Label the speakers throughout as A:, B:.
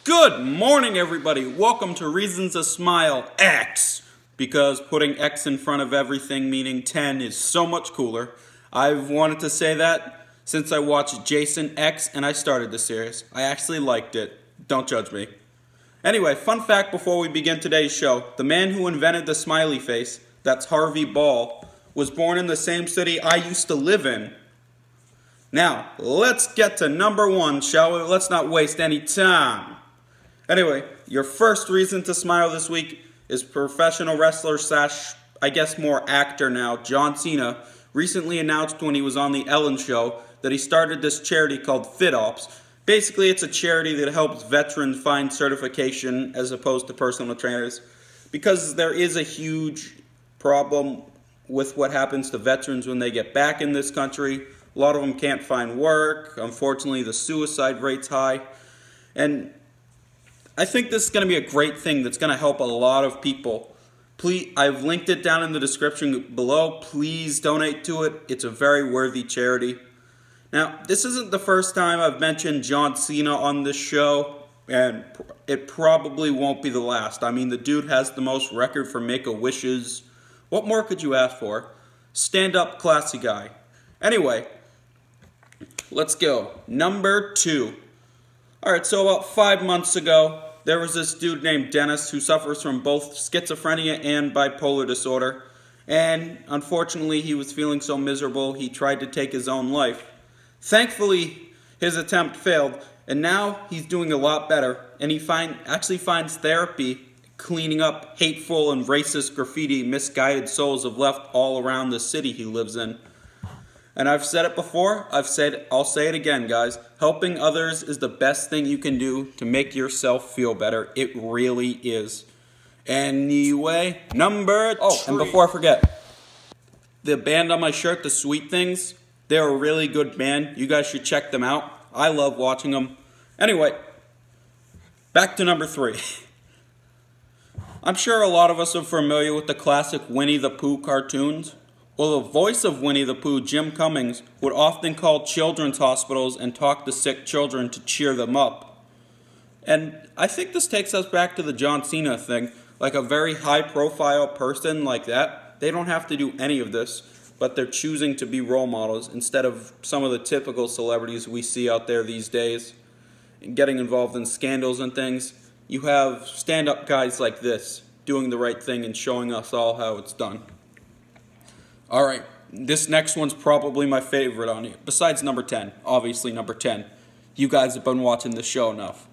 A: Good morning, everybody. Welcome to Reasons to Smile X, because putting X in front of everything, meaning 10, is so much cooler. I've wanted to say that since I watched Jason X and I started the series. I actually liked it. Don't judge me. Anyway, fun fact before we begin today's show. The man who invented the smiley face, that's Harvey Ball, was born in the same city I used to live in. Now, let's get to number one, shall we? Let's not waste any time. Anyway, your first reason to smile this week is professional wrestler slash, I guess more actor now, John Cena, recently announced when he was on the Ellen show that he started this charity called FitOps. Basically, it's a charity that helps veterans find certification as opposed to personal trainers, because there is a huge problem with what happens to veterans when they get back in this country. A lot of them can't find work. Unfortunately, the suicide rate's high. And I think this is going to be a great thing that's going to help a lot of people. Please, I've linked it down in the description below. Please donate to it. It's a very worthy charity. Now, this isn't the first time I've mentioned John Cena on this show, and it probably won't be the last. I mean, the dude has the most record for Make-A-Wishes. What more could you ask for? Stand-up classy guy. Anyway, let's go. Number two. Alright, so about 5 months ago, there was this dude named Dennis who suffers from both schizophrenia and bipolar disorder. And unfortunately, he was feeling so miserable, he tried to take his own life. Thankfully, his attempt failed, and now he's doing a lot better. And he actually finds therapy cleaning up hateful and racist graffiti misguided souls have left all around the city he lives in. And I've said it before, I'll say it again, guys. Helping others is the best thing you can do to make yourself feel better. It really is. Anyway, number three. And before I forget, the band on my shirt, the Sweet Things, they're a really good band. You guys should check them out. I love watching them. Anyway, back to number three. I'm sure a lot of us are familiar with the classic Winnie the Pooh cartoons. Well, the voice of Winnie the Pooh, Jim Cummings, would often call children's hospitals and talk to sick children to cheer them up. And I think this takes us back to the John Cena thing. Like a very high-profile person like that, they don't have to do any of this, but they're choosing to be role models instead of some of the typical celebrities we see out there these days, and getting involved in scandals and things. You have stand-up guys like this doing the right thing and showing us all how it's done. Alright, this next one's probably my favorite on here, besides number 10, obviously number 10. You guys have been watching the show enough.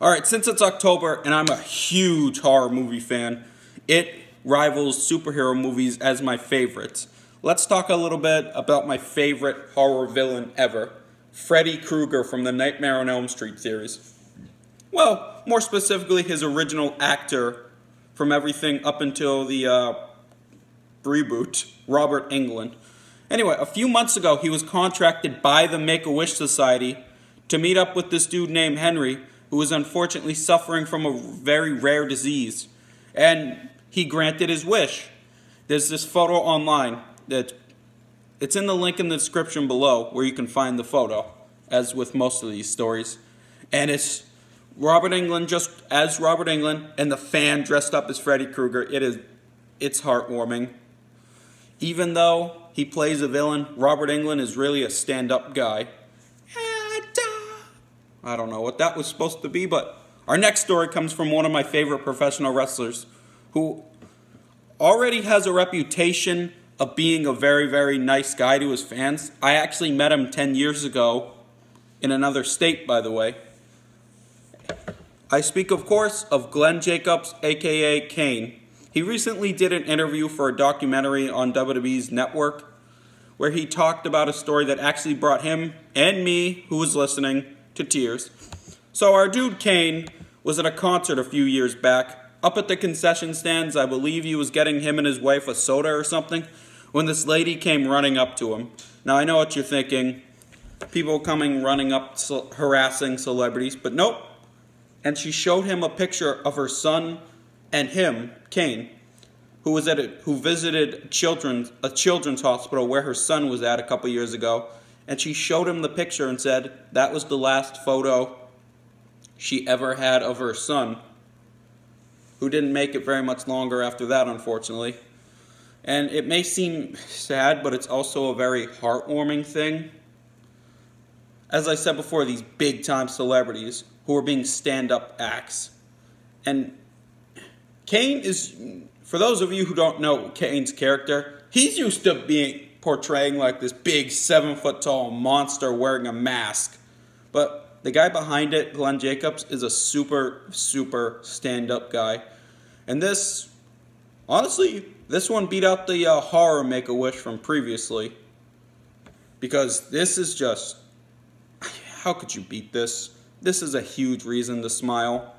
A: Alright, since it's October and I'm a huge horror movie fan, it rivals superhero movies as my favorites. Let's talk a little bit about my favorite horror villain ever, Freddy Krueger from the Nightmare on Elm Street series. Well, more specifically his original actor from everything up until the reboot, Robert Englund. Anyway, a few months ago, he was contracted by the Make-A-Wish Society to meet up with this dude named Henry, who was unfortunately suffering from a very rare disease. And he granted his wish. There's this photo online. It's in the link in the description below where you can find the photo, as with most of these stories. And it's Robert Englund just as Robert Englund, and the fan dressed up as Freddy Krueger. It's heartwarming. Even though he plays a villain, Robert Englund is really a stand-up guy. I don't know what that was supposed to be, but our next story comes from one of my favorite professional wrestlers who already has a reputation of being a very, very nice guy to his fans. I actually met him 10 years ago in another state, by the way. I speak, of course, of Glen Jacobs, a.k.a. Kane. He recently did an interview for a documentary on WWE's network where he talked about a story that actually brought him and me, who was listening, to tears. So our dude Kane was at a concert a few years back. Up at the concession stands, I believe he was getting him and his wife a soda or something, when this lady came running up to him. Now I know what you're thinking. People coming running up harassing celebrities, but nope. And she showed him a picture of her son and him, Kane, who visited a children's hospital where her son was at a couple years ago, and she showed him the picture and said that was the last photo she ever had of her son, who didn't make it very much longer after that, unfortunately. And it may seem sad, but it's also a very heartwarming thing. As I said before, these big-time celebrities who are being stand-up acts. And Kane is, for those of you who don't know Kane's character, he's used to being portraying like this big 7-foot-tall monster wearing a mask. But the guy behind it, Glen Jacobs, is a super stand-up guy. And this, honestly, this one beat out the horror Make-A-Wish from previously. Because this is just, how could you beat this? This is a huge reason to smile.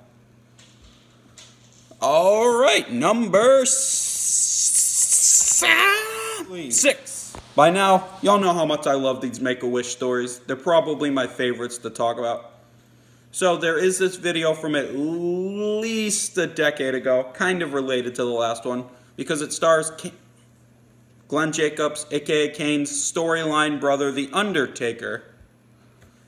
A: Alright, number 6. By now, y'all know how much I love these Make-A-Wish stories. They're probably my favorites to talk about. So there is this video from at least a decade ago, kind of related to the last one, because it stars Glen Jacobs, aka Kane's storyline brother, the Undertaker.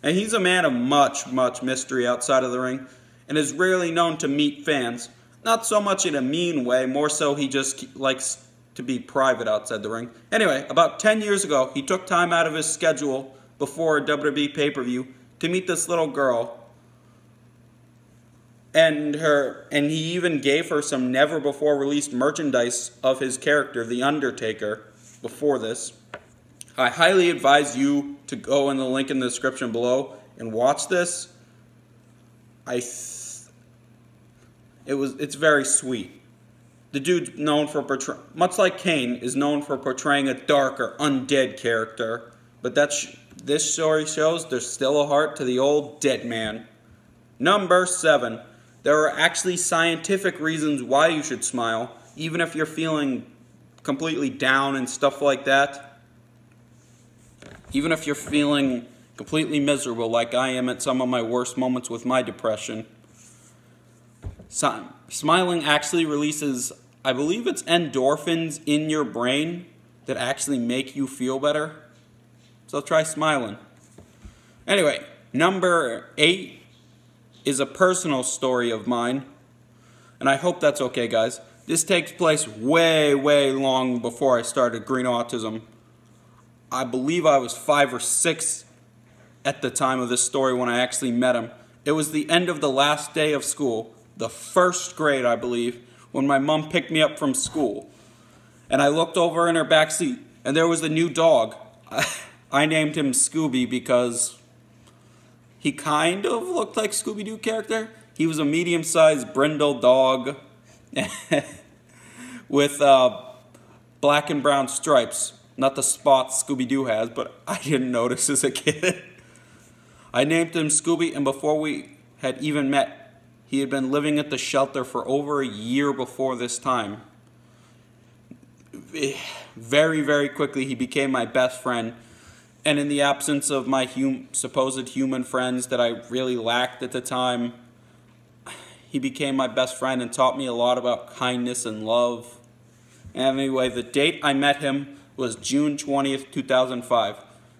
A: And he's a man of much mystery outside of the ring, and is rarely known to meet fans. Not so much in a mean way, more so he just likes to be private outside the ring. Anyway, about 10 years ago, he took time out of his schedule before a WWE pay-per-view to meet this little girl. And he even gave her some never-before-released merchandise of his character, The Undertaker, before this. I highly advise you to go in the link in the description below and watch this. It's very sweet. The dude's known for portraying, much like Kane, is known for portraying a dark or undead character. But this story shows there's still a heart to the old dead man. Number 7. There are actually scientific reasons why you should smile, even if you're feeling completely down and stuff like that. Even if you're feeling completely miserable like I am at some of my worst moments with my depression. Smiling actually releases, I believe it's endorphins in your brain that actually make you feel better. So try smiling. Anyway, number 8 is a personal story of mine. And I hope that's okay, guys. This takes place way long before I started green autism. I believe I was 5 or 6 at the time of this story when I actually met him. It was the end of the last day of school. The first grade, I believe, when my mom picked me up from school. And I looked over in her back seat, and there was a new dog. I named him Scooby because he kind of looked like Scooby Doo character. He was a medium-sized brindle dog with black and brown stripes. Not the spots Scooby Doo has, but I didn't notice as a kid. I named him Scooby, and before we had even met, he had been living at the shelter for over a year before this time. Very quickly, he became my best friend. And in the absence of my supposed human friends that I really lacked at the time, he became my best friend and taught me a lot about kindness and love. Anyway, the date I met him was June 20th, 2005.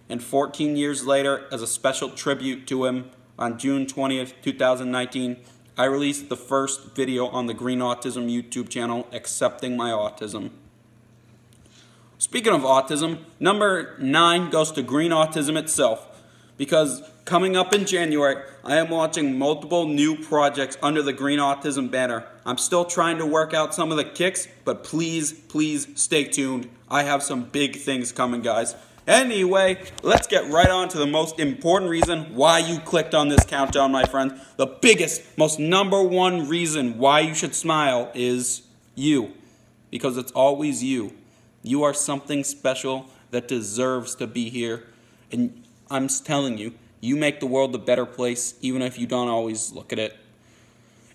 A: And 14 years later, as a special tribute to him, on June 20th, 2019, I released the first video on the Green Autism YouTube channel accepting my autism. Speaking of autism, number 9 goes to Green Autism itself, because coming up in January, I am launching multiple new projects under the Green Autism banner. I'm still trying to work out some of the kicks, but please stay tuned. I have some big things coming, guys. Anyway, let's get right on to the most important reason why you clicked on this countdown, my friends. The biggest, most number 1 reason why you should smile is you. Because it's always you. You are something special that deserves to be here. And I'm telling you, you make the world a better place, even if you don't always look at it.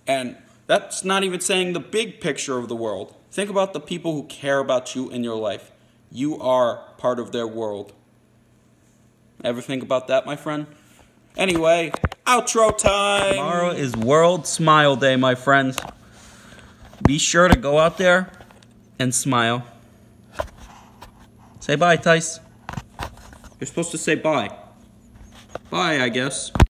A: And that's not even saying the big picture of the world. Think about the people who care about you in your life. You are part of their world. Ever think about that, my friend? Anyway, outro time! Tomorrow is World Smile Day, my friends. Be sure to go out there and smile. Say bye, Tice. You're supposed to say bye. Bye, I guess.